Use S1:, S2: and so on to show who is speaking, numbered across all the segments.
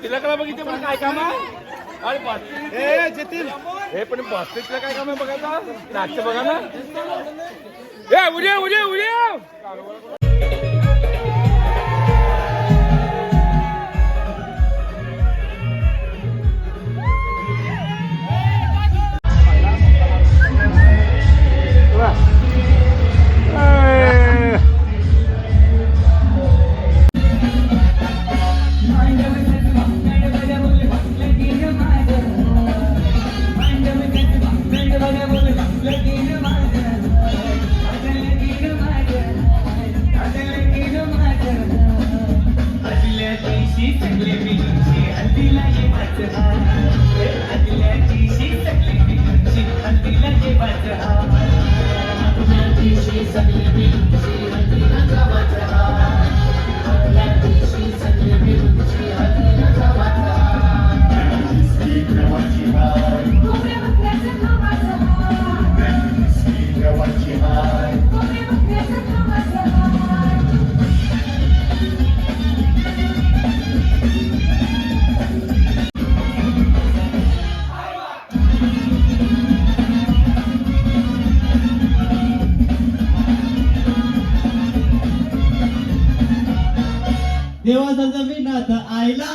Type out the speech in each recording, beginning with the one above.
S1: तिला बघितलं पण काय काम आहे? अरे जतीन हे पण बॉस्टिकला काय काम आहे बघायचा? नाट्य बघा ना. उद्या उद्या उद्या
S2: देवाचा जमीनात आईला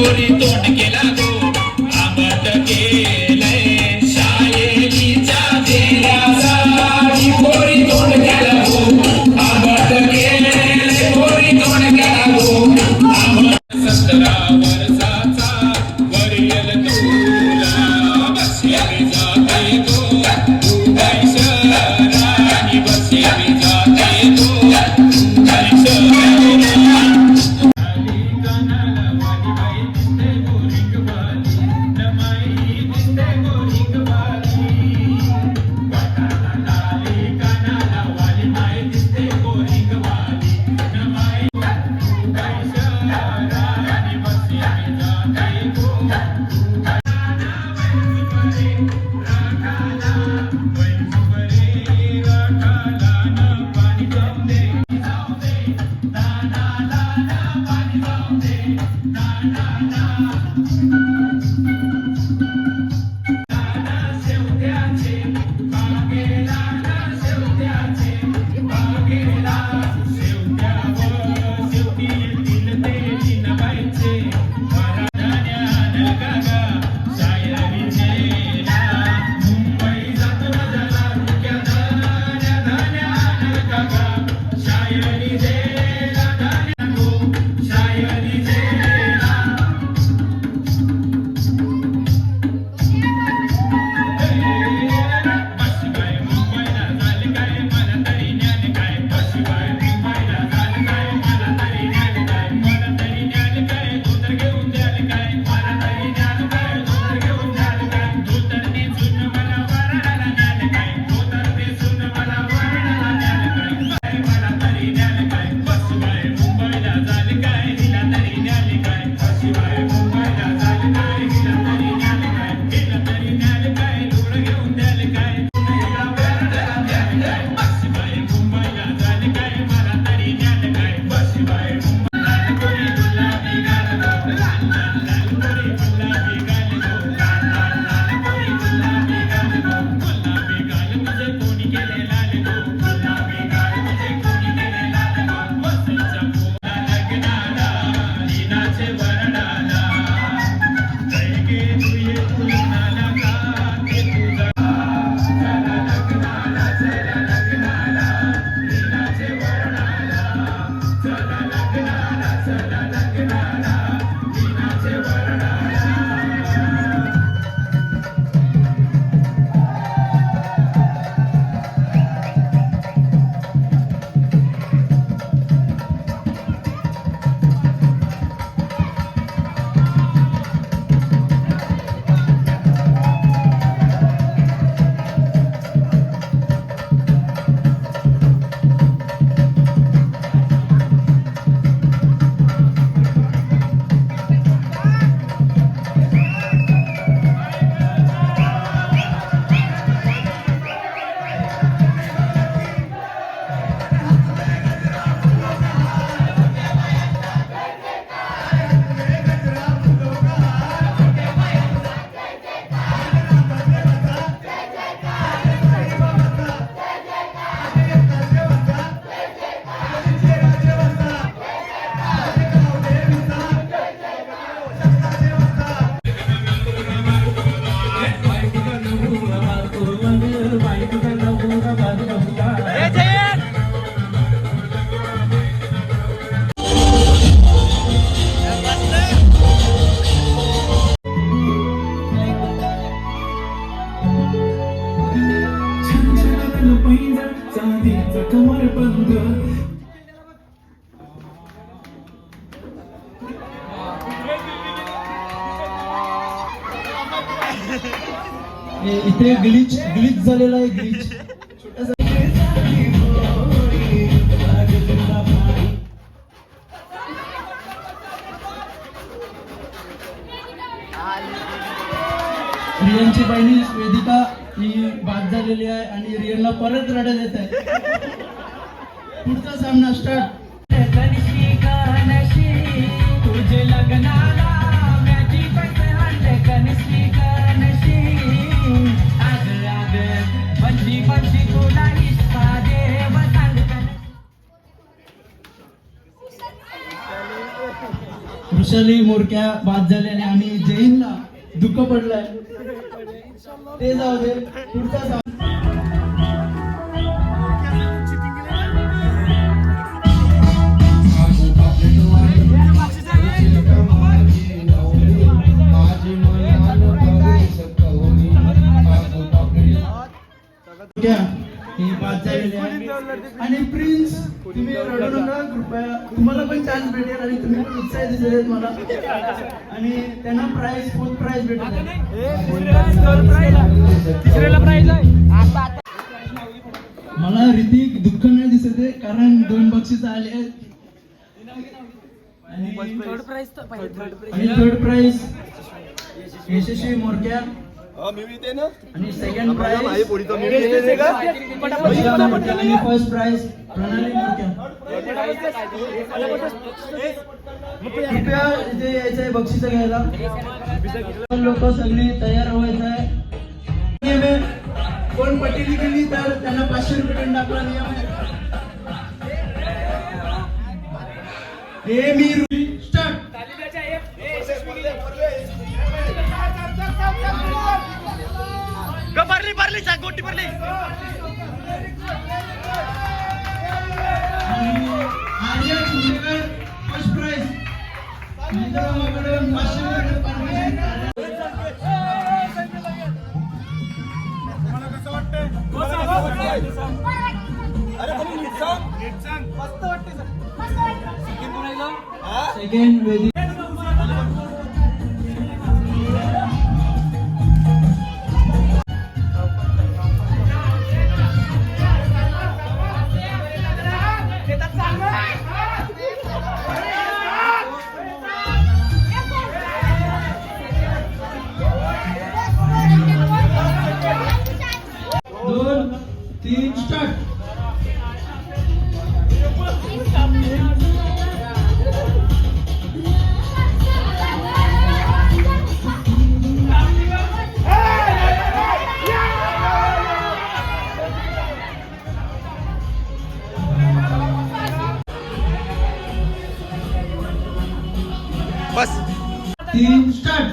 S3: पोरी तोंड केला गो आंबट केलंय शाळेच्या देण्याचा ही पोरी तोंड केला गो आंबट केलंय पोरी तोंड केला गो आंबट 17 वर्षाचा वरील तुला बसली जाते गो उभय शहरानी बसली जाते गो उभय शहरानी
S2: इथे ग्लिच झालेला आहे ग्लिच. रियांची बहिणी वेदिका ही बाद झालेली आहे आणि रियांना परत रडत येत आहे. पुढचा सामना स्टार्ट. तुझे लग्नाला वृषाली मोरक्या बाद झाल्याने आणि जैनला दुःख पडलंय ते जाऊ दे. पुढचा सामना हे बाद झालेले आहे. आणि प्रिन्स तुम्ही रडू नका कृपया, तुम्हाला पण चान्स भेटेल आणि तुम्ही पण उत्साह दिसले मला आणि त्यांना प्राइज फुल प्राइज भेटेल. मला ऋतिक दुःख नाही दिसत आहे कारण 2 बक्षीस आले आहेत आणि थर्ड प्राइज यशस्वी मोरक्या आणि सेकंड प्राइज आणि फर्स्ट प्राइज प्रणाली मोरक्या. कृपया इथे यायचं आहे बक्षीस घ्यायला. लोक सगळी तयार व्हायचं आहे. कोण पटेली केली तर त्यांना 500 रुपये दंड आपला नियम आहे. हे मी स्टार्ट.
S1: गोटी भरली
S2: आर्या चुंबकर फर्स्ट प्राइज. सेकंड वेदी स्टार्ट.
S1: बस
S2: 3 स्टार्ट.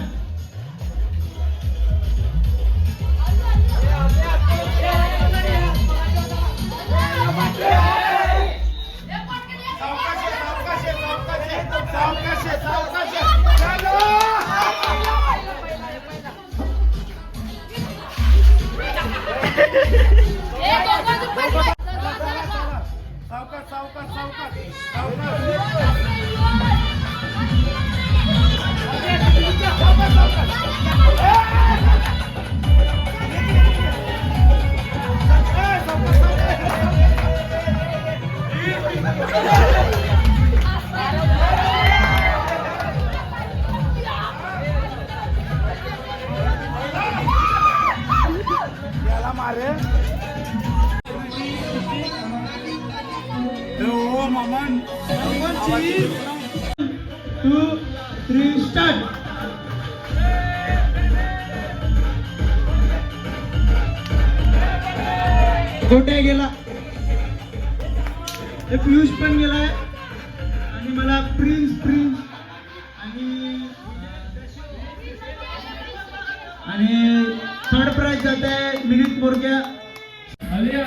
S1: Maman.
S2: 2, 3 स्टार्ट. गोट्या गेला. पियुष पण गेलाय आणि मला प्रिन्स आणि थर्ड प्राइज जात आहे मिनित मोरक्या. आलिया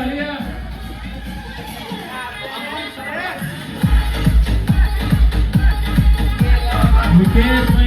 S2: विकेट